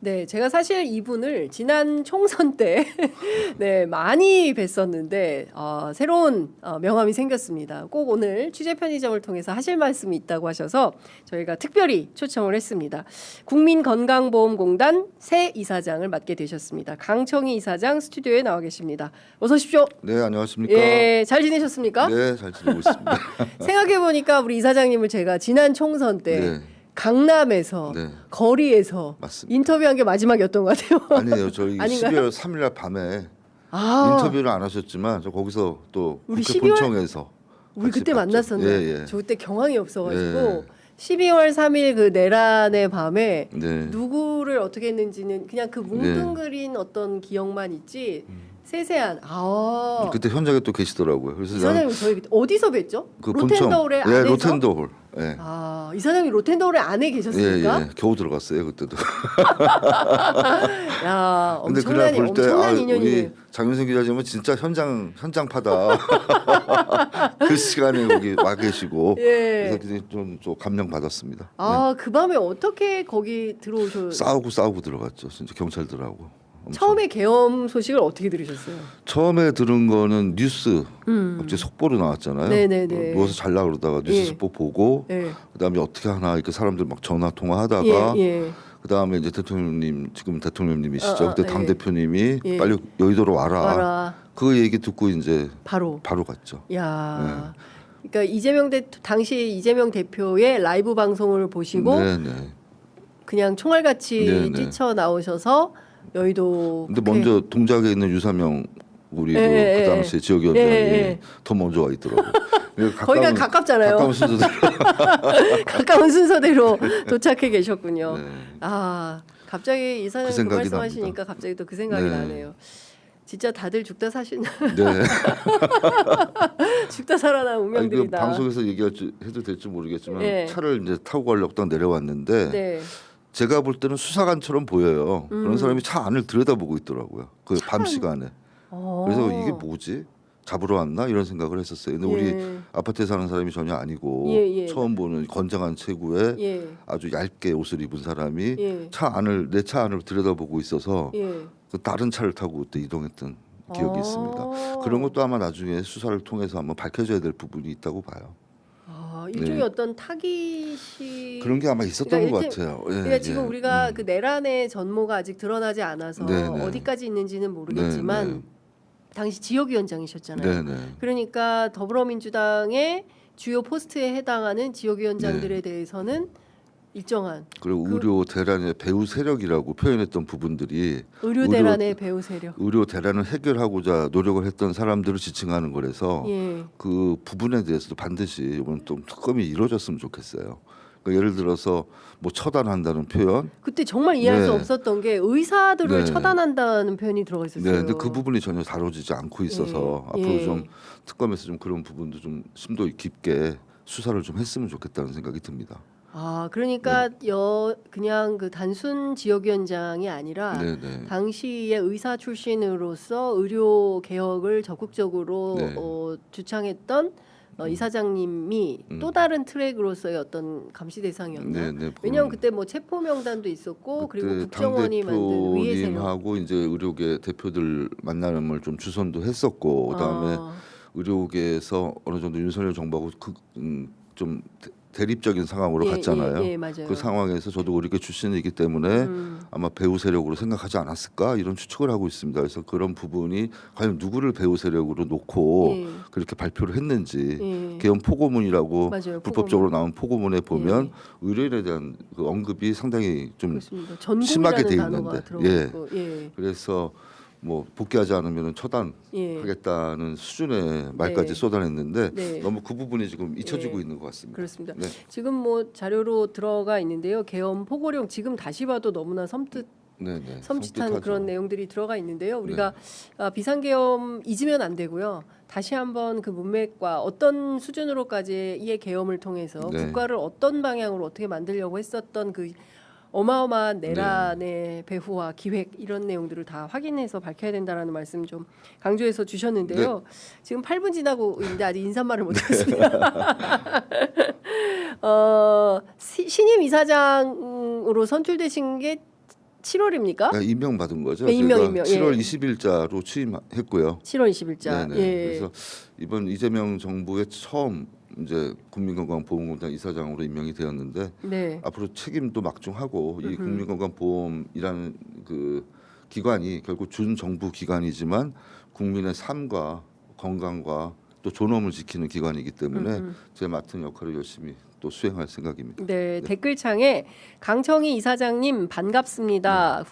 네, 제가 사실 이분을 지난 총선 때 네, 많이 뵀었는데 새로운 명함이 생겼습니다. 꼭 오늘 취재 편의점을 통해서 하실 말씀이 있다고 하셔서 저희가 특별히 초청을 했습니다. 국민건강보험공단 새 이사장을 맡게 되셨습니다. 강청희 이사장 스튜디오에 나와 계십니다. 어서 오십시오. 네, 안녕하십니까? 예, 잘 지내셨습니까? 네, 잘 지내고 있습니다. 생각해 보니까 우리 이사장님을 제가 지난 총선 때 네. 강남에서 네. 거리에서 맞습니다. 인터뷰한 게 마지막이었던 것 같아요. 아니에요. 저희 아닌가요? 12월 3일 날 밤에 아, 인터뷰를 안 하셨지만 저 거기서 또 우리 국회 12월 본청에서 우리 같이 그때 봤죠. 만났었는데 예, 예. 저 그때 경황이 없어가지고 예. 12월 3일 그 내란의 밤에 네. 누구를 어떻게 했는지는 그냥 그 뭉뚱그린 어떤 기억만 있지 세세한 그때 현장에 또 계시더라고요. 그래서 저는 이사장님 저희 어디서 뵀죠? 그 로텐더홀의 본청, 안에서? 로텐더홀. 예. 이사장님이 로텐더홀의 안에 계셨습니까? 예, 예. 겨우 들어갔어요 그때도. 야, 근데 그날 볼 때 엄청난 우리 인연이네요. 장윤성 기자님은 진짜 현장파다. 그 시간에 거기 와 계시고 예. 그래서 좀 감명 받았습니다. 그 밤에 어떻게 거기 들어오셨어요? 싸우고 들어갔죠. 진짜 경찰들하고. 엄청. 처음에 계엄 소식을 어떻게 들으셨어요? 처음에 들은 거는 뉴스 갑자기 속보로 나왔잖아요. 네네네. 누워서 잘라 그러다가 뉴스 예. 속보 보고 예. 그다음에 어떻게 하나 이렇게 사람들 막 전화 통화하다가 예. 그다음에 이제 대통령님 지금 대통령님이시죠. 그때 예. 당 대표님이 예. 빨리 여의도로 와라. 와라. 그 얘기 듣고 이제 바로. 갔죠. 야. 그러니까 당시 이재명 대표의 라이브 방송을 보시고 네네. 그냥 총알같이 네네. 뛰쳐 나오셔서 여의도. 근데 국회- 먼저 동작에 있는 유사명 우리도 예. 그 당시에 지역위원장이 예. 더 먼저 와 있더라고요. 거기가 가깝잖아요. 가까운 순서대로. 가까운 순서대로 도착해 계셨군요. 네. 갑자기 그 이사장님 그 생각이 말씀하시니까 납니다. 갑자기 또 그 생각이 네. 나네요. 진짜 다들 죽다 사시나 네. 죽다 살아난 아니, 그 운명들이다. 방송에서 얘기해도 될지 모르겠지만 예. 차를 이제 타고 가려고 딱 내려왔는데 네. 제가 볼 때는 수사관처럼 보여요. 그런 사람이 차 안을 들여다보고 있더라고요. 그 밤 시간에. 그래서 이게 뭐지? 잡으러 왔나 이런 생각을 했었어요. 근데 우리 예. 아파트에 사는 사람이 전혀 아니고 예. 처음 보는 건장한 체구에 예. 아주 얇게 옷을 입은 사람이 예. 내 차 안을 들여다보고 있어서 예. 그 다른 차를 타고 또 이동했던 기억이 있습니다. 그런 것도 아마 나중에 수사를 통해서 한번 밝혀져야 될 부분이 있다고 봐요. 일종의 네. 어떤 타깃이 그런 게 아마 있었던 그러니까 것 같아요. 예, 그러니까 지금 예. 우리가 그 내란의 전모가 아직 드러나지 않아서 네, 네. 어디까지 있는지는 모르겠지만 네, 네. 당시 지역위원장이셨잖아요. 네네. 그러니까 더불어민주당의 주요 포스트에 해당하는 지역위원장들에 대해서는 일정한 그리고 의료 대란의 배후 세력이라고 표현했던 부분들이 의료 대란의 배후 세력. 의료 대란을 해결하고자 노력을 했던 사람들을 지칭하는 거라서 예. 그 부분에 대해서도 반드시 이번 좀 특검이 이루어졌으면 좋겠어요. 그러니까 예를 들어서 뭐 처단한다는 표현. 그때 정말 이해할 수 네. 없었던 게 의사들을 네. 처단한다는 표현이 들어가 있었어요. 네, 근데 그 부분이 전혀 다뤄지지 않고 있어서 예. 앞으로 예. 좀 특검에서 좀 그런 부분도 좀 심도 깊게 수사를 좀 했으면 좋겠다는 생각이 듭니다. 그러니까 네. 그냥 그 단순 지역위원장이 아니라 네네. 당시에 의사 출신으로서 의료 개혁을 적극적으로 네. 주창했던 이사장님이 또 다른 트랙으로서의 어떤 감시 대상이었나? 네네. 왜냐하면 그때 뭐 체포 명단도 있었고 그리고 그때 국정원이 만든 위의 세력. 당대표님하고 이제 의료계 대표들 만남을 좀 주선도 했었고 그다음에 의료계에서 어느 정도 윤석열 정부하고 좀 대립적인 상황으로 갔잖아요. 예, 맞아요. 그 상황에서 저도 의료계 출신이기 때문에 아마 배후 세력으로 생각하지 않았을까 이런 추측을 하고 있습니다. 그래서 그런 부분이 과연 누구를 배후 세력으로 놓고 예. 그렇게 발표를 했는지 예. 개헌 포고문이라고 맞아요, 불법적으로 포고문. 나온 포고문에 보면 예. 의료인에 대한 그 언급이 상당히 좀 그렇습니다. 심하게 돼 전공이라는 단어가 있는데, 들어가 있고. 예. 그래서 뭐 복귀하지 않으면 처단하겠다는 예. 수준의 말까지 네. 쏟아냈는데 네. 너무 그 부분이 지금 잊혀지고 예. 있는 것 같습니다. 그렇습니다. 네. 지금 뭐 자료로 들어가 있는데요. 계엄 포고령 지금 다시 봐도 너무나 네네. 섬찟한 섬찟하죠. 그런 내용들이 들어가 있는데요. 우리가 비상계엄 잊으면 안 되고요. 다시 한번 그 문맥과 어떤 수준으로까지 이의 계엄을 통해서 네. 국가를 어떤 방향으로 어떻게 만들려고 했었던 그 어마어마한 내란의 배후와 기획 이런 내용들을 다 확인해서 밝혀야 된다라는 말씀 좀 강조해서 주셨는데요. 지금 8분 지나고 있는데 아직 인사말을 못했습니다. 신임 이사장으로 선출되신 게 7월입니까? 네, 임명받은 거죠. 네, 제가 임명. 7월 예. 20일자로 취임했고요. 7월 20일자. 네네. 예. 그래서 이번 이재명 정부의 처음 이제 국민건강보험공단 이사장으로 임명이 되었는데 네. 앞으로 책임도 막중하고 이 국민건강보험이라는 그 기관이 결국 준정부 기관이지만 국민의 삶과 건강과 또 존엄을 지키는 기관이기 때문에 제 맡은 역할을 열심히 또 수행할 생각입니다. 네, 댓글창에 강청희 이사장님 반갑습니다.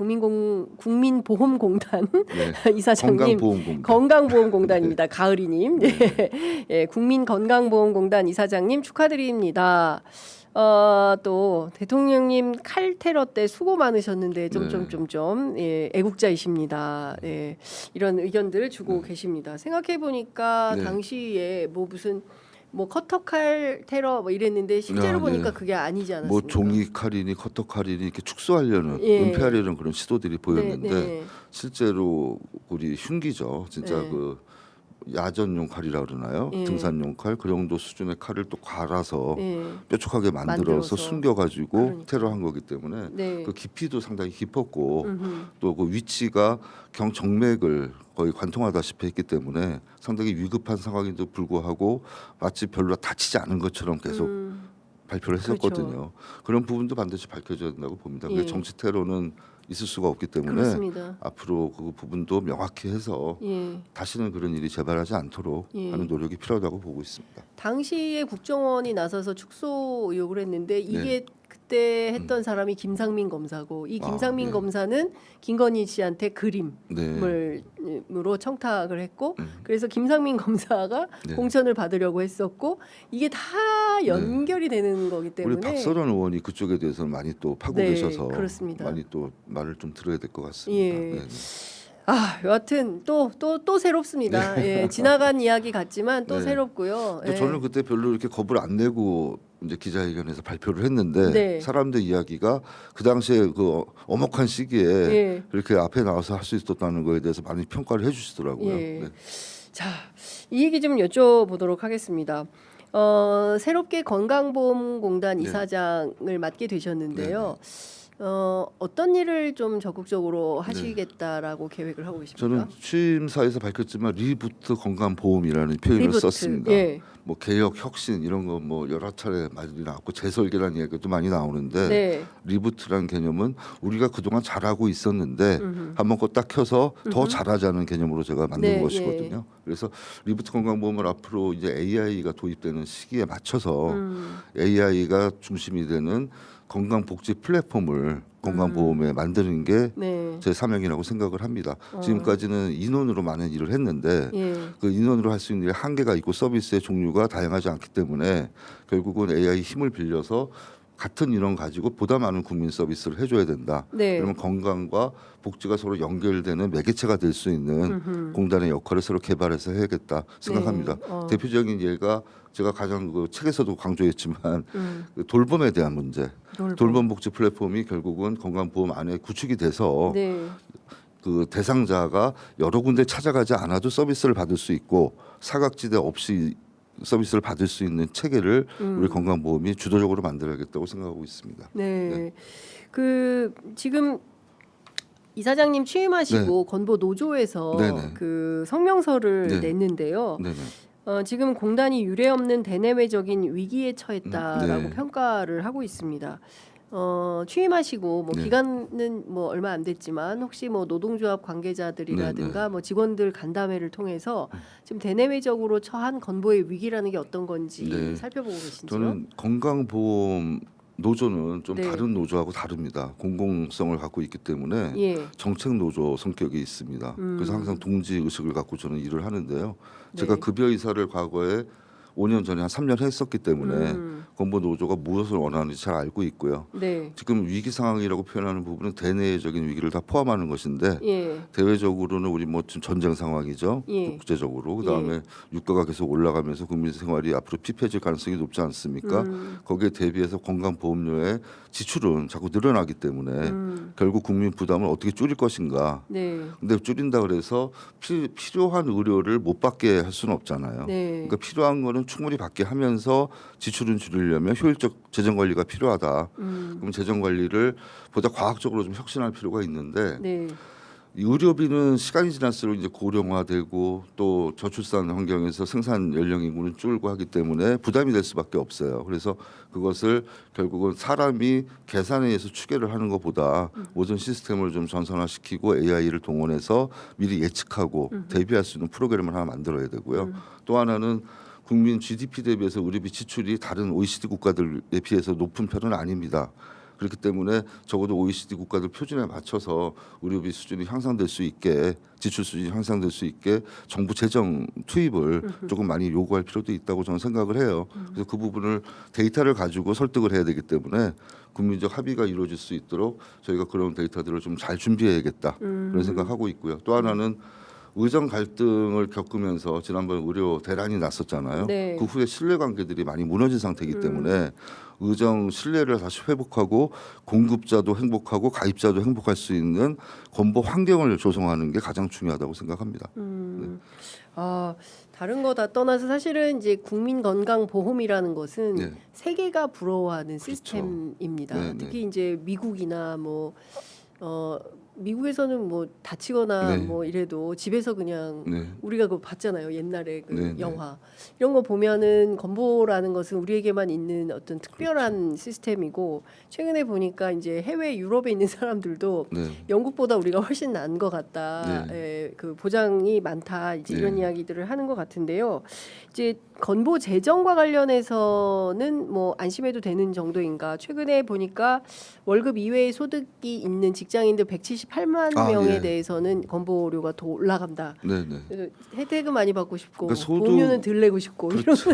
국민보험공단 네. 이사장님 건강보험공단. 건강보험공단입니다. 가을이님, 네. 예, 국민건강보험공단 이사장님 축하드립니다. 또 대통령님 칼 테러 때 수고 많으셨는데 점점점점 예, 애국자이십니다. 예, 이런 의견들 주고 계십니다. 생각해 보니까 네. 당시에 뭐 무슨 뭐 커터칼 테러 뭐 이랬는데 실제로 아, 보니까 네. 그게 아니지 않았습니까? 뭐 종이 칼이니 커터 칼이니 이렇게 축소하려는 예. 은폐하려는 그런 시도들이 보였는데 네. 실제로 우리 흉기죠. 진짜 네. 그 야전용 칼이라 그러나요? 예. 등산용 칼 그 정도 수준의 칼을 또 갈아서 네. 뾰족하게 만들어서 만들어서. 숨겨가지고 그러니까. 테러한 거기 때문에 네. 그 깊이도 상당히 깊었고 또 그 위치가 경정맥을 거의 관통하다시피 했기 때문에 상당히 위급한 상황에도 불구하고 마치 별로 다치지 않은 것처럼 계속 발표를 했었거든요. 그렇죠. 그런 부분도 반드시 밝혀져야 된다고 봅니다. 예. 그게 정치 테러는 있을 수가 없기 때문에 그렇습니다. 앞으로 그 부분도 명확히 해서 예. 다시는 그런 일이 재발하지 않도록 예. 하는 노력이 필요하다고 보고 있습니다. 당시에 국정원이 나서서 축소 의혹을 했는데 이게 그때 했던 사람이 김상민 검사고 이 김상민 네. 검사는 김건희 씨한테 그림을 네. 으로 청탁을 했고 그래서 김상민 검사가 네. 공천을 받으려고 했었고 이게 다 연결이 되는 거기 때문에 우리 박서연 의원이 그쪽에 대해서는 많이 또 파고 네, 계셔서 그렇습니다. 많이 또 말을 좀 들어야 될 것 같습니다. 예. 네. 여하튼 또 새롭습니다. 예, 지나간 이야기 같지만 또 네. 새롭고요. 근데 예. 저는 그때 별로 이렇게 겁을 안 내고 이제 기자회견에서 발표를 했는데 네. 사람들 이야기가 그 당시에 그 엄혹한 시기에 예. 이렇게 앞에 나와서 할 수 있었다는 거에 대해서 많이 평가를 해주시더라고요. 예. 네. 자, 이 얘기 좀 여쭤보도록 하겠습니다. 새롭게 건강보험공단 네. 이사장을 맡게 되셨는데요. 어떤 일을 좀 적극적으로 하시겠다라고 계획을 하고 계십니까? 저는 취임사에서 밝혔지만 리부트 건강보험이라는 표현을 리부트, 썼습니다. 예. 뭐 개혁, 혁신 이런 거 뭐 여러 차례 많이 나왔고 재설계라는 이야기도 많이 나오는데 네. 리부트라는 개념은 우리가 그동안 잘하고 있었는데 한번 거 딱 켜서 더 잘하자는 개념으로 제가 만든 네, 것이거든요. 그래서 리부트 건강보험을 앞으로 이제 AI가 도입되는 시기에 맞춰서 AI가 중심이 되는 건강복지 플랫폼을 건강보험에 만드는 게 네. 제 사명이라고 생각을 합니다. 지금까지는 인원으로 많은 일을 했는데 예. 그 인원으로 할 수 있는 일에 한계가 있고 서비스의 종류가 다양하지 않기 때문에 결국은 AI 힘을 빌려서 같은 인원 가지고 보다 많은 국민 서비스를 해줘야 된다. 네. 그러면 건강과 복지가 서로 연결되는 매개체가 될 수 있는 공단의 역할을 서로 개발해서 해야겠다 생각합니다. 네. 대표적인 예가 제가 가장 그 책에서도 강조했지만 그 돌봄에 대한 문제. 돌봄 복지 플랫폼이 결국은 건강보험 안에 구축이 돼서 네. 그 대상자가 여러 군데 찾아가지 않아도 서비스를 받을 수 있고 사각지대 없이 서비스를 받을 수 있는 체계를 우리 건강보험이 주도적으로 만들어야겠다고 생각하고 있습니다. 네. 그 지금 이사장님 취임하시고 건보 노조에서 네네. 그 성명서를 네. 냈는데요. 네네. 지금 공단이 유례없는 대내외적인 위기에 처했다라고 네. 평가를 하고 있습니다. 취임하시고 뭐 네. 기간은 뭐 얼마 안 됐지만 혹시 뭐 노동조합 관계자들이라든가 뭐 직원들 간담회를 통해서 지금 대내외적으로 처한 건보의 위기라는 게 어떤 건지 네. 살펴보고 계신지요? 저는 건강보험 노조는 좀 네. 다른 노조하고 다릅니다. 공공성을 갖고 있기 때문에 예. 정책 노조 성격이 있습니다. 그래서 항상 동지 의식을 갖고 저는 일을 하는데요. 제가 네. 급여 이사를 과거에 5년 전에 한 3년 했었기 때문에 건보 노조가 무엇을 원하는지 잘 알고 있고요. 네. 지금 위기 상황이라고 표현하는 부분은 대내적인 위기를 다 포함하는 것인데 예. 대외적으로는 우리 뭐 지금 전쟁 상황이죠. 예. 국제적으로 그다음에 유가가 계속 올라가면서 국민 생활이 앞으로 피폐해질 가능성이 높지 않습니까? 거기에 대비해서 건강보험료의 지출은 자꾸 늘어나기 때문에 결국 국민 부담을 어떻게 줄일 것인가. 네. 근데 줄인다 그래서 필요한 의료를 못 받게 할 수는 없잖아요. 네. 그러니까 필요한 거는 충분히 받게 하면서 지출은 줄이려면 효율적 재정 관리가 필요하다. 그럼 재정 관리를 보다 과학적으로 좀 혁신할 필요가 있는데 네. 이 의료비는 시간이 지날수록 이제 고령화되고 또 저출산 환경에서 생산 연령 인구는 줄고 하기 때문에 부담이 될 수밖에 없어요. 그래서 그것을 결국은 사람이 계산에 의해서 추계를 하는 것보다 모든 시스템을 좀 전산화시키고 AI를 동원해서 미리 예측하고 대비할 수 있는 프로그램을 하나 만들어야 되고요. 또 하나는 국민 GDP 대비해서 의료비 지출이 다른 OECD 국가들에 비해서 높은 편은 아닙니다. 그렇기 때문에 적어도 OECD 국가들 표준에 맞춰서 의료비 수준이 향상될 수 있게 지출 수준이 향상될 수 있게 정부 재정 투입을 조금 많이 요구할 필요도 있다고 저는 생각을 해요. 그래서 그 부분을 데이터를 가지고 설득을 해야 되기 때문에 국민적 합의가 이루어질 수 있도록 저희가 그런 데이터들을 좀 잘 준비해야겠다 그런 생각하고 있고요. 또 하나는 의정 갈등을 겪으면서 지난번 의료 대란이 났었잖아요. 네. 그 후에 신뢰관계들이 많이 무너진 상태이기 때문에 의정 신뢰를 다시 회복하고 공급자도 행복하고 가입자도 행복할 수 있는 건보 환경을 조성하는 게 가장 중요하다고 생각합니다. 아, 다른 거 다 떠나서 사실은 이제 국민건강보험이라는 것은 네. 세계가 부러워하는 그렇죠. 시스템입니다. 네, 네. 특히 이제 미국이나 뭐 미국에서는 뭐 다치거나 네. 뭐 이래도 집에서 그냥 네. 우리가 그거 봤잖아요. 옛날에 그 네, 네. 영화 이런 거 보면은 건보라는 것은 우리에게만 있는 어떤 특별한 그렇죠. 시스템이고 최근에 보니까 이제 해외 유럽에 있는 사람들도 네. 영국보다 우리가 훨씬 나은 것 같다. 네. 예, 그 보장이 많다. 이제 이런 네. 이야기들을 하는 것 같은데요. 이제 건보 재정과 관련해서는 뭐 안심해도 되는 정도인가? 최근에 보니까 월급 이외의 소득이 있는 직장인들 178만 명에 예. 대해서는 건보료가 더 올라간다. 네, 네. 그래서 혜택은 많이 받고 싶고 그러니까 소득- 보험료는 덜 내고 싶고 그렇죠.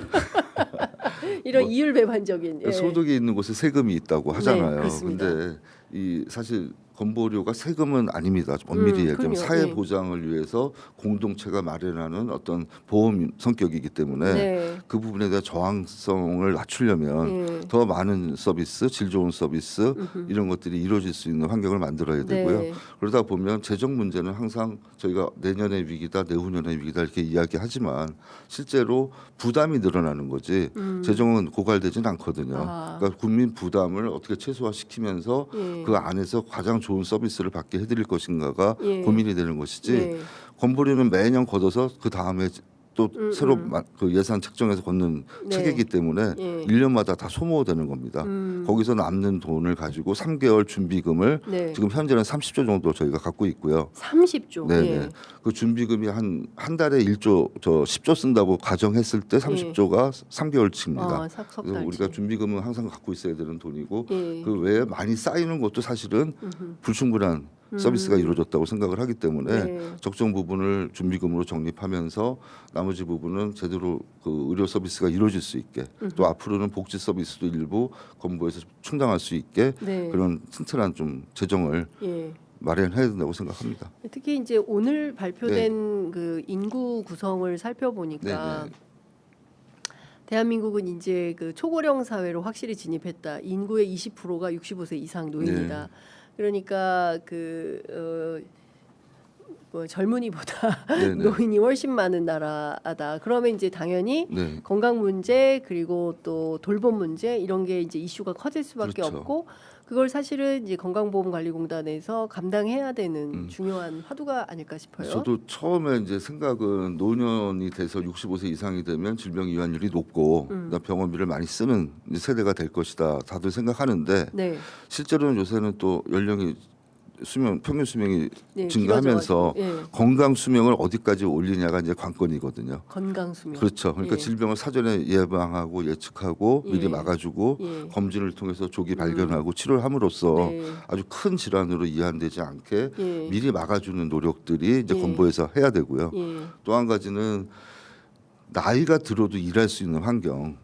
이런 뭐, 이율배반적인 예. 소득이 있는 곳에 세금이 있다고 하잖아요. 그렇습니다. 근데 이 사실 건보료가 세금은 아닙니다. 엄밀히 얘기하면 그럼요. 사회 네. 보장을 위해서 공동체가 마련하는 어떤 보험 성격이기 때문에 네. 그 부분에 대한 저항성을 낮추려면 예. 더 많은 서비스, 질 좋은 서비스 이런 것들이 이루어질 수 있는 환경을 만들어야 되고요. 네. 그러다 보면 재정 문제는 항상 저희가 내년의 위기다, 내후년의 위기다 이렇게 이야기하지만 실제로 부담이 늘어나는 거지 재정은 고갈되진 않거든요. 아. 그러니까 국민 부담을 어떻게 최소화시키면서 예. 그 안에서 가장 좋은 서비스를 받게 해드릴 것인가가 예. 고민이 되는 것이지 네. 건보료는 매년 걷어서 그 다음에 또 새로 그 예산 책정해서 걷는 네. 체계이기 때문에 예. 1년마다 다 소모되는 겁니다. 거기서 남는 돈을 가지고 3개월 준비금을 네. 지금 현재는 30조 정도 저희가 갖고 있고요. 30조. 네네. 예. 그 준비금이 한 달에 1조 10조 쓴다고 가정했을 때 30조가 3개월치입니다. 아, 그래서 석달치. 우리가 준비금은 항상 갖고 있어야 되는 돈이고 예. 그 외에 많이 쌓이는 것도 사실은 불충분한 서비스가 이루어졌다고 생각을 하기 때문에 네. 적정 부분을 준비금으로 적립하면서 나머지 부분은 제대로 그 의료 서비스가 이루어질 수 있게 또 앞으로는 복지 서비스도 일부 건보에서 충당할 수 있게 네. 그런 튼튼한 좀 재정을 예. 마련해야 된다고 생각합니다. 특히 이제 오늘 발표된 그 인구 구성을 살펴보니까 네, 네. 대한민국은 이제 그 초고령 사회로 확실히 진입했다. 인구의 20%가 65세 이상 노인이다. 그러니까 뭐 젊은이보다 네, 네. 노인이 훨씬 많은 나라다. 그러면 이제 당연히 네. 건강 문제 그리고 또 돌봄 문제 이런 게 이제 이슈가 커질 수밖에 그렇죠. 없고 그걸 사실은 이제 건강보험관리공단에서 감당해야 되는 중요한 화두가 아닐까 싶어요. 저도 처음에 이제 생각은 노년이 돼서 65세 이상이 되면 질병 이완율이 높고 그다음 병원비를 많이 쓰는 이제 세대가 될 것이다. 다들 생각하는데 네. 실제로는 요새는 또 연령이 평균 수명이 네, 증가하면서 길어져가지고, 예. 건강 수명을 어디까지 올리냐가 이제 관건이거든요. 건강 수명. 그렇죠. 그러니까 예. 질병을 사전에 예방하고 예측하고 예. 미리 막아주고 예. 검진을 통해서 조기 발견하고 치료를 함으로써 네. 아주 큰 질환으로 이완되지 않게 예. 미리 막아주는 노력들이 이제 예. 건보에서 해야 되고요. 예. 또 한 가지는 나이가 들어도 일할 수 있는 환경.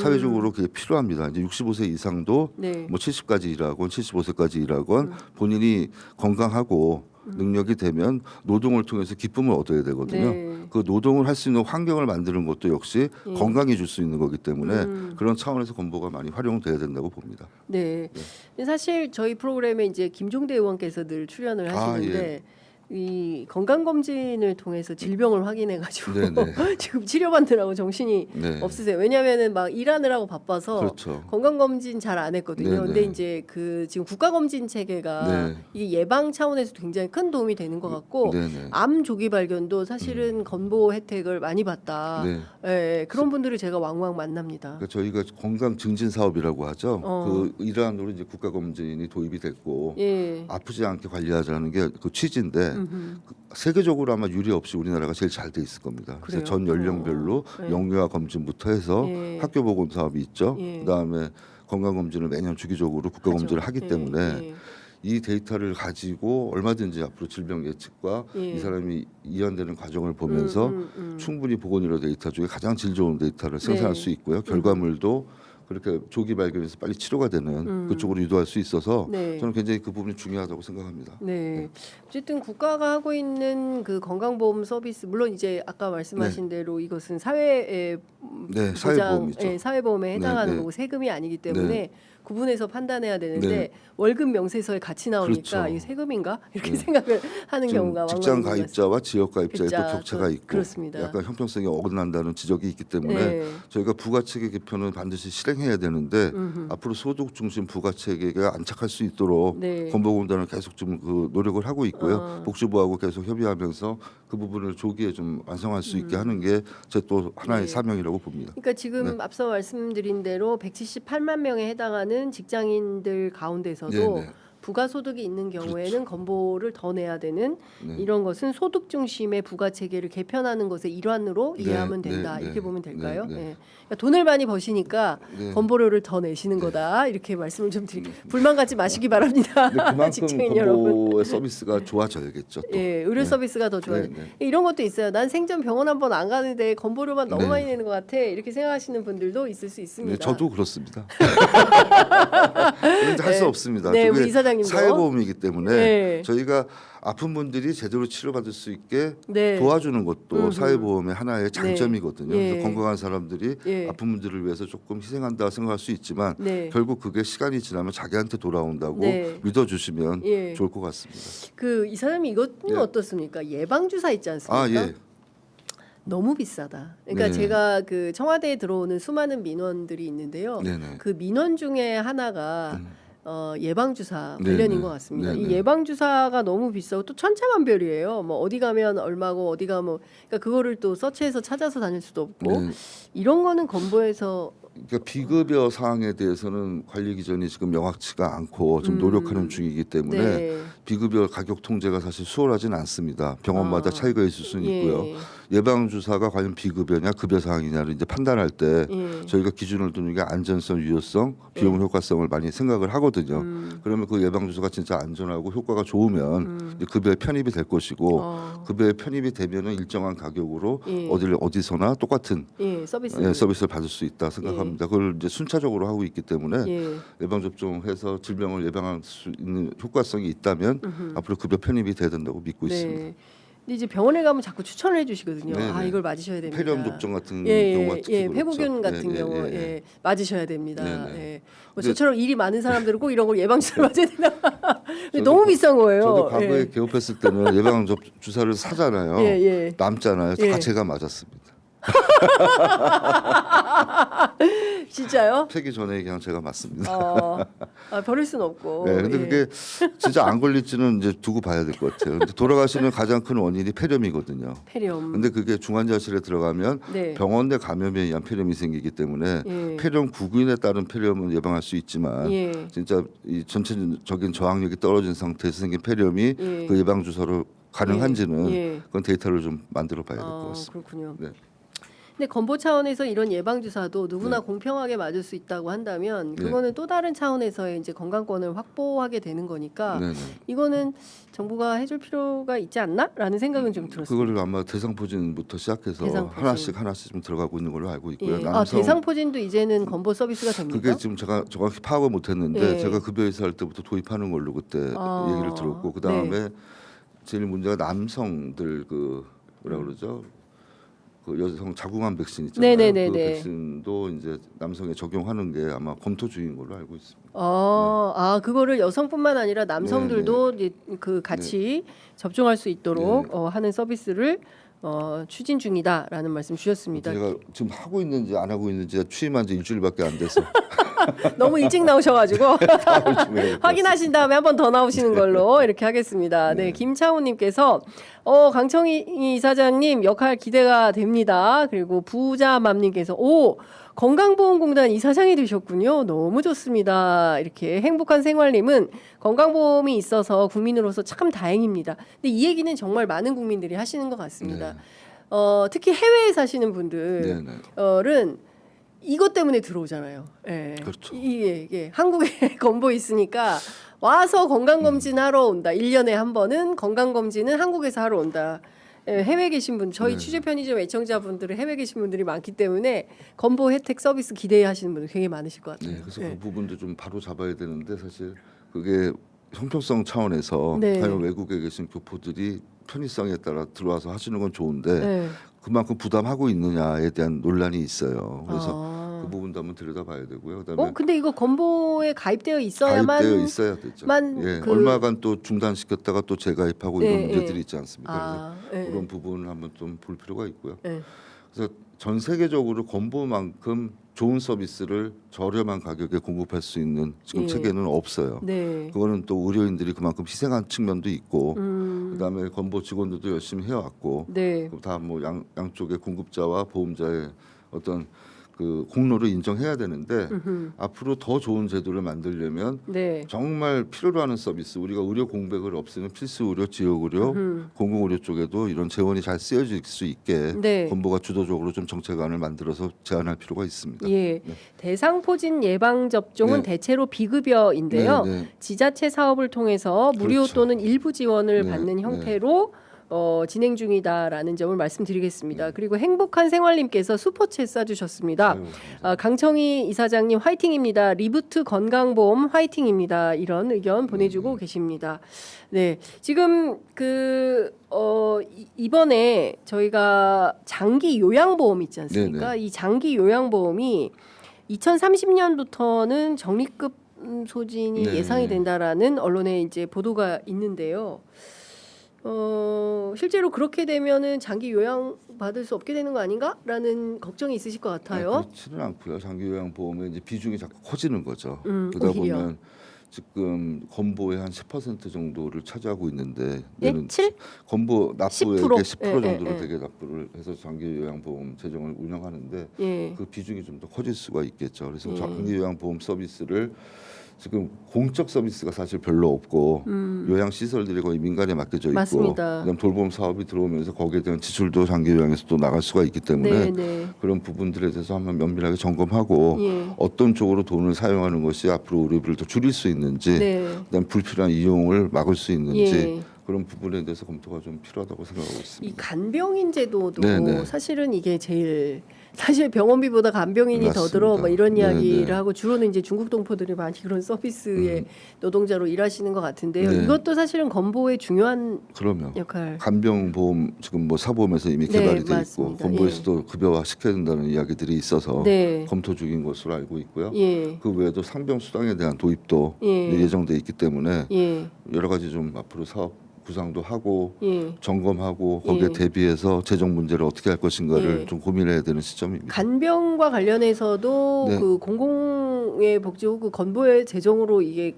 사회적으로 그게 필요합니다. 이제 65세 이상도 네. 뭐 70까지 일하건 75세까지 일하건 본인이 건강하고 능력이 되면 노동을 통해서 기쁨을 얻어야 되거든요. 네. 그 노동을 할 수 있는 환경을 만드는 것도 역시 건강해 줄 수 있는 거기 때문에 그런 차원에서 건보가 많이 활용돼야 된다고 봅니다. 네. 사실 저희 프로그램에 이제 김종대 의원께서 늘 출연을 아, 하시는데 예. 이 건강 검진을 통해서 질병을 확인해 가지고 네네. 지금 치료받느라고 정신이 네. 없으세요. 왜냐하면은 막 일하느라고 바빠서 그렇죠. 건강 검진 잘 안 했거든요. 네네. 근데 이제 그 지금 국가 검진 체계가 네. 이게 예방 차원에서 굉장히 큰 도움이 되는 것 같고 네네. 암 조기 발견도 사실은 건보 혜택을 많이 받다. 네. 예, 그런 분들을 제가 왕왕 만납니다. 그러니까 저희가 건강 증진 사업이라고 하죠. 어. 그 일환으로 이제 국가 검진이 도입이 됐고 예. 아프지 않게 관리하자는 게 그 취지인데 음흠. 세계적으로 아마 유례 없이 우리나라가 제일 잘 돼 있을 겁니다. 그래요? 그래서 전 연령별로 네. 영유아 검진부터 해서 예. 학교 보건 사업이 있죠. 예. 그다음에 건강 검진을 매년 주기적으로 국가 하죠. 검진을 하기 예, 때문에 예. 이 데이터를 가지고 얼마든지 앞으로 질병 예측과 예. 이 사람이 이완되는 과정을 보면서 충분히 보건의료 데이터 중에 가장 질 좋은 데이터를 생산할 네. 수 있고요. 결과물도 그렇게 조기 발견해서 빨리 치료가 되는 그쪽으로 유도할 수 있어서 네. 저는 굉장히 그 부분이 중요하다고 생각합니다. 네. 어쨌든 국가가 하고 있는 그 건강보험 서비스 물론 이제 아까 말씀하신 대로 이것은 사회 네, 사회보험이죠. 예, 사회보험에 해당하는 네, 네. 거고 세금이 아니기 때문에 네. 구분해서 판단해야 되는데 네. 월급 명세서에 같이 나오니까 그렇죠. 이게 세금인가 이렇게 네. 생각을 하는 지금 경우가 직장 왕왕 있는 것 같습니다. 가입자와 지역 가입자의 또 가입자, 격차가 있고 그렇습니다. 약간 형평성이 어긋난다는 지적이 있기 때문에 네. 저희가 부가체계 개편은 반드시 실행해야 되는데 음흠. 앞으로 소득 중심 부가체계가 안착할 수 있도록 네. 건보공단은 계속 좀 그 노력을 하고 있고요. 어. 복지부하고 계속 협의하면서 그 부분을 조기에 좀 완성할 수 있게 하는 게 제 또 하나의 네. 사명이라고 봅니다. 그러니까 지금 앞서 말씀드린 대로 178만 명에 해당하는 직장인들 가운데서도 네, 네. 부가소득이 있는 경우에는 건보를 더 내야 되는 네. 이런 것은 소득 중심의 부가 체계를 개편하는 것의 일환으로 네, 이해하면 네, 된다. 네, 이렇게 보면 될까요? 네, 네. 예. 그러니까 돈을 많이 버시니까 네. 건보료를 더 내시는 거다. 이렇게 말씀을 좀 드릴게요. 불만 갖지 마시기 바랍니다. 근데 그만큼 직장인 여러분. 건보의 서비스가 좋아져야겠죠. 또. 예, 의료 서비스가 더 좋아요. 네, 이런 것도 있어요. 난 생전 병원 한 번 안 가는데 건보료만 너무 네. 많이 내는 것 같아. 이렇게 생각하시는 분들도 있을 수 있습니다. 네, 저도 그렇습니다. 그런데 할 수 네. 없습니다. 네, 그게 우리 이사장님도. 사회보험이기 때문에 네. 저희가 아픈 분들이 제대로 치료받을 수 있게 네. 도와주는 것도 사회보험의 하나의 장점이거든요. 예. 그래서 건강한 사람들이 예. 아픈 분들을 위해서 조금 희생한다 생각할 수 있지만 네. 결국 그게 시간이 지나면 자기한테 돌아온다고 네. 믿어주시면 예. 좋을 것 같습니다. 그 이사장님 이것은 네. 어떻습니까? 예방 주사 있지 않습니까? 아 예. 너무 비싸다. 그러니까 네. 제가 그 청와대에 들어오는 수많은 민원들이 있는데요. 네네. 그 민원 중에 하나가 예방 주사 네, 관련인 네. 것 같습니다. 네, 이 네. 예방 주사가 너무 비싸고 또 천차만별이에요. 뭐 어디 가면 얼마고 어디 가면 그러니까 그거를 또 서치해서 찾아서 다닐 수도 없고 네. 이런 거는 건보에서 그러니까 비급여 사항에 대해서는 관리 기준이 지금 명확치가 않고 좀 노력하는 중이기 때문에 네. 비급여 가격 통제가 사실 수월하진 않습니다. 병원마다 아. 차이가 있을 수는 예. 있고요. 예방 주사가 과연 비급여냐 급여 사항이냐를 이제 판단할 때 예. 저희가 기준을 두는 게 안전성, 유효성, 비용 효과성을 많이 생각을 하거든요. 그러면 그 예방 주사가 진짜 안전하고 효과가 좋으면 이제 급여에 편입이 될 것이고 급여에 편입이 되면은 일정한 가격으로 예. 어디서나 똑같은 서비스. 서비스를 받을 수 있다 생각합니다. 그걸 이제 순차적으로 하고 있기 때문에 예. 예방 접종해서 질병을 예방할 수 있는 효과성이 있다면 앞으로 급여 편입이 돼야 된다고 믿고 있습니다. 네. 근데 이제 병원에 가면 자꾸 추천을 해주시거든요. 네네. 아 이걸 맞으셔야 됩니다. 폐렴 접종 같은 경우가 특히 그렇죠. 폐부균 같은 예, 경우 예, 예. 예, 맞으셔야 됩니다. 네네. 예. 뭐 근데- 저처럼 일이 많은 사람들은 꼭 이런 걸 예방 주사를 맞아야 된다. 근데 저도 너무 과- 비싼 거예요. 저도 과거에 예. 개업했을 때는 예방 주사를 사잖아요. 예, 예. 남잖아요. 예. 다 제가 맞았습니다. 진짜요? 폐기 전에 그냥 제가 맞습니다. 버릴 수는 없고. 네, 근데 예. 그게 진짜 안 걸릴지는 이제 두고 봐야 될 것 같아요. 근데 돌아가시는 가장 큰 원인이 폐렴이거든요. 폐렴. 근데 그게 중환자실에 들어가면 네. 병원 내 감염에 의한 폐렴이 생기기 때문에 예. 폐렴 구균에 따른 폐렴은 예방할 수 있지만 예. 진짜 이 전체적인 저항력이 떨어진 상태에서 생긴 폐렴이 예. 그 예방 주사로 가능한지는 예. 그건 데이터를 좀 만들어 봐야 될 것 같습니다. 그렇군요. 네. 근데 건보 차원에서 이런 예방 주사도 누구나 공평하게 맞을 수 있다고 한다면 네. 그거는 또 다른 차원에서의 이제 건강권을 확보하게 되는 거니까 네네. 이거는 정부가 해줄 필요가 있지 않나?라는 생각은 좀 들었습니다. 그거를 아마 대상포진부터 시작해서 대상포진. 하나씩 좀 들어가고 있는 걸로 알고 있고요. 예. 남성 대상포진도 이제는 건보 서비스가 됩니까? 그게 지금 제가 정확히 파악을 못했는데 예. 제가 급여에서 할 때부터 도입하는 걸로 그때 얘기를 들었고 그 다음에 제일 문제가 남성들 그 뭐라 그러죠 그 여성 자궁암 백신 있잖아요. 네네네네. 그 백신도 이제 남성에 적용하는 게 아마 검토 중인 걸로 알고 있습니다. 아, 그거를 여성뿐만 아니라 남성들도 이제 그 같이 접종할 수 있도록 하는 서비스를 추진 중이다라는 말씀 주셨습니다. 제가 지금 하고 있는지 안 하고 있는지 취임한 지 일주일밖에 안 돼서 너무 일찍 나오셔가지고 파악을 좀 해야 확인하신 다음에 한 번 더 나오시는 걸로 이렇게 하겠습니다. 네, 김창우님께서 강청희 이사장님 역할 기대가 됩니다. 그리고 부자맘님께서 건강보험공단 이사장이 되셨군요. 너무 좋습니다. 이렇게 행복한 생활님은 건강보험이 있어서 국민으로서 참 다행입니다. 근데 이 얘기는 정말 많은 국민들이 하시는 것 같습니다. 특히 해외에 사시는 분들은 이것 때문에 들어오잖아요. 예. 그렇죠. 이게 한국에 건보 있으니까 와서 건강검진 하러 온다. 1년에 한 번은 건강검진은 한국에서 하러 온다. 예, 해외 계신 분, 저희 취재 편의점 애청자분들은 해외 계신 분들이 많기 때문에 건보 혜택 서비스 기대하시는 분들 굉장히 많으실 것 같아요. 네, 그래서 그 부분도 좀 바로 잡아야 되는데 사실 그게 형평성 차원에서 과연 외국에 계신 교포들이 편의성에 따라 들어와서 하시는 건 좋은데 그만큼 부담하고 있느냐에 대한 논란이 있어요. 그래서 그 부분도 한번 들여다봐야 되고요. 그다음에 근데 이거 건보에 가입되어 있어야만 가입되어 있어야 되죠. 얼마간 또 중단시켰다가 또 재가입하고 이런 문제들이 있지 않습니까? 그래서 그런 부분을 한번 좀 볼 필요가 있고요. 그래서 전 세계적으로 건보만큼 좋은 서비스를 저렴한 가격에 공급할 수 있는 지금 체계는 없어요. 그거는 또 의료인들이 그만큼 희생한 측면도 있고, 그다음에 건보 직원들도 열심히 해왔고, 다 뭐 양쪽의 공급자와 보험자의 어떤 그 공로를 인정해야 되는데 앞으로 더 좋은 제도를 만들려면 정말 필요로 하는 서비스, 우리가 의료 공백을 없애는 필수 의료, 지역 의료, 공공 의료 쪽에도 이런 재원이 잘 쓰여질 수 있게 건보가 주도적으로 좀 정책안을 만들어서 제안할 필요가 있습니다. 대상포진 예방 접종은 대체로 비급여인데요. 지자체 사업을 통해서 무료 또는 일부 지원을 받는 형태로 진행 중이다라는 점을 말씀드리겠습니다. 그리고 행복한 생활님께서 슈퍼챗 쏴주셨습니다. 강청희 이사장님 화이팅입니다. 리부트 건강보험 화이팅입니다. 이런 의견 보내주고 계십니다. 네, 지금 이번에 저희가 장기 요양보험 있지 않습니까? 이 장기 요양보험이 2030년부터는 적립급 소진이 예상이 된다라는 언론에 이제 보도가 있는데요. 실제로 그렇게 되면은 장기 요양 받을 수 없게 되는 거 아닌가라는 걱정이 있으실 것 같아요. 그렇지는 않고요. 장기 요양 보험의 이제 비중이 자꾸 커지는 거죠. 그러다 보면 지금 건보의 한 10% 정도를 차지하고 있는데 건보 납부액의 10% 정도로 되게 납부를 해서 장기 요양 보험 재정을 운영하는데 그 비중이 좀 더 커질 수가 있겠죠. 그래서 장기 요양 보험 서비스를 지금 공적 서비스가 사실 별로 없고 요양 시설들이 거의 민간에 맡겨져 있고 그다음 돌봄 사업이 들어오면서 거기에 대한 지출도 장기 요양에서 또 나갈 수가 있기 때문에 그런 부분들에 대해서 한번 면밀하게 점검하고 어떤 쪽으로 돈을 사용하는 것이 앞으로 의료비를 더 줄일 수 있는지 그다음 불필요한 이용을 막을 수 있는지 그런 부분에 대해서 검토가 좀 필요하다고 생각하고 있습니다. 이 간병인 제도도 사실은 이게 제일 사실 병원비보다 간병인이 더 들어 뭐 이런 이야기를 하고 주로는 이제 중국 동포들이 많이 그런 서비스의 노동자로 일하시는 것 같은데요. 이것도 사실은 건보의 중요한 역할. 간병보험 지금 뭐 사보험에서 이미 개발이 돼 있고 건보에서도 급여화 시켜야 된다는 이야기들이 있어서 검토 중인 것으로 알고 있고요. 그 외에도 상병수당에 대한 도입도 예정돼 있기 때문에 여러 가지 좀 앞으로 사업 구상도 하고 점검하고 거기에 대비해서 재정 문제를 어떻게 할 것인가를 좀 고민해야 되는 시점입니다. 간병과 관련해서도 그 공공의 복지국 건보의 재정으로 이게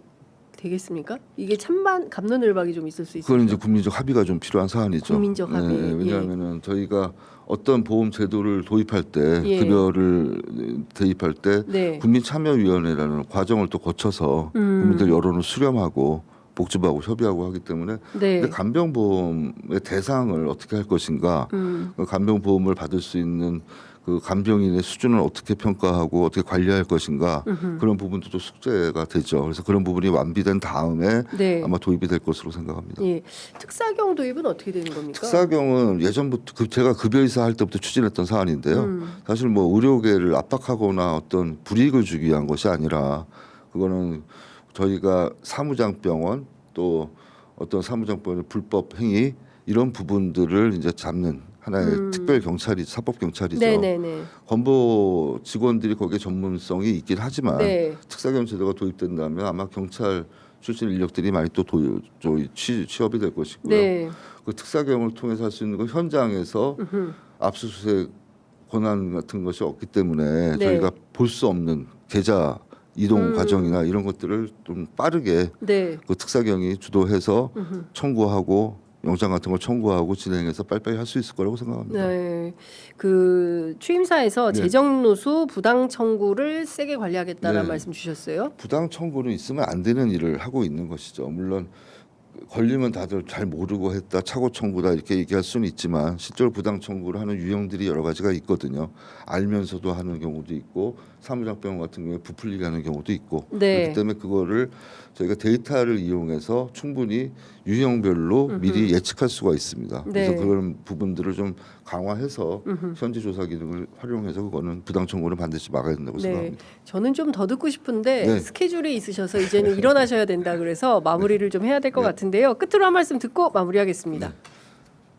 되겠습니까? 이게 찬반 갑론을박이 좀 있을 수 있어요. 그건 이제 국민적 합의가 좀 필요한 사안이죠. 국민적 합의. 왜냐하면은 저희가 어떤 보험 제도를 도입할 때 급여를 대입할 때 국민참여위원회라는 과정을 또 거쳐서 국민들 여론을 수렴하고 복지부하고 협의하고 하기 때문에 근데 간병보험의 대상을 어떻게 할 것인가, 그 간병보험을 받을 수 있는 그 간병인의 수준을 어떻게 평가하고 어떻게 관리할 것인가 그런 부분도 또 숙제가 되죠. 그래서 그런 부분이 완비된 다음에 아마 도입이 될 것으로 생각합니다. 특사경 도입은 어떻게 되는 겁니까? 특사경은 예전부터 제가 급여의사 할 때부터 추진했던 사안인데요. 사실 뭐 의료계를 압박하거나 어떤 불이익을 주기 위한 것이 아니라 그거는 저희가 사무장병원 또 어떤 사무장병원의 불법 행위 이런 부분들을 이제 잡는 하나의 특별 경찰이 사법 경찰이죠. 네네네. 건보 직원들이 거기에 전문성이 있긴 하지만 네. 특사경 제도가 도입된다면 아마 경찰 출신 인력들이 많이 또 취업이 될 것이고요. 네. 그 특사경을 통해서 할 수 있는 건 현장에서 압수수색 권한 같은 것이 없기 때문에 네. 저희가 볼 수 없는 계좌 이동 과정이나 이런 것들을 좀 빠르게 네. 그 특사경이 주도해서 청구하고 영장 같은 걸 청구하고 진행해서 빨리빨리 할 수 있을 거라고 생각합니다. 네. 그 취임사에서 네. 재정노수 부당 청구를 세게 관리하겠다는 네. 말씀 주셨어요. 부당 청구는 있으면 안 되는 일을 하고 있는 것이죠. 물론 걸리면 다들 잘 모르고 했다, 착오 청구다 이렇게 얘기할 수는 있지만 실제로 부당 청구를 하는 유형들이 여러 가지가 있거든요. 알면서도 하는 경우도 있고 사무장병 같은 경우에 부풀리게 하는 경우도 있고 네. 그렇기 때문에 그거를 저희가 데이터를 이용해서 충분히 유형별로 미리 예측할 수가 있습니다. 그래서 네. 그런 부분들을 좀 강화해서 현지 조사 기능을 활용해서 그거는 부당 청구를 반드시 막아야 된다고 네. 생각합니다. 저는 좀 더 듣고 싶은데 네. 스케줄이 있으셔서 이제는 일어나셔야 된다 그래서 마무리를 좀 해야 될 것 네. 같은데요. 끝으로 한 말씀 듣고 마무리하겠습니다.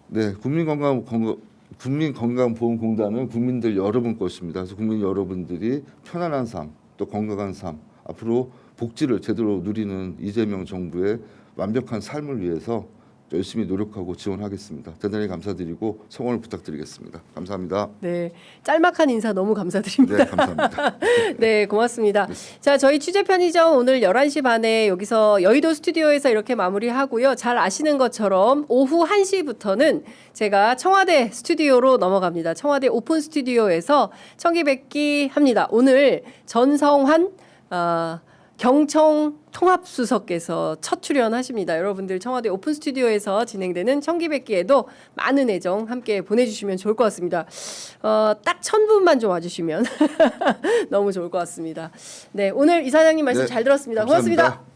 네, 국민건강보험공단은 국민들 여러분 것입니다. 그래서 국민 여러분들이 편안한 삶, 또 건강한 삶, 앞으로 복지를 제대로 누리는 이재명 정부의 완벽한 삶을 위해서 열심히 노력하고 지원하겠습니다. 대단히 감사드리고 성원을 부탁드리겠습니다. 감사합니다. 네, 짤막한 인사 너무 감사드립니다. 네, 감사합니다. 네, 고맙습니다. 자, 저희 취재 편의점 오늘 11시 반에 여기서 여의도 스튜디오에서 이렇게 마무리하고요. 잘 아시는 것처럼 오후 1시부터는 제가 청와대 스튜디오로 넘어갑니다. 청와대 오픈 스튜디오에서 청기백기 합니다. 오늘 전성환 경청 통합수석께서 첫 출연하십니다. 여러분들 청와대 오픈 스튜디오에서 진행되는 청기백기에도 많은 애정 함께 보내주시면 좋을 것 같습니다. 딱 1000분만 좀 와주시면 너무 좋을 것 같습니다. 네, 오늘 이사장님 말씀 네, 잘 들었습니다. 감사합니다. 고맙습니다.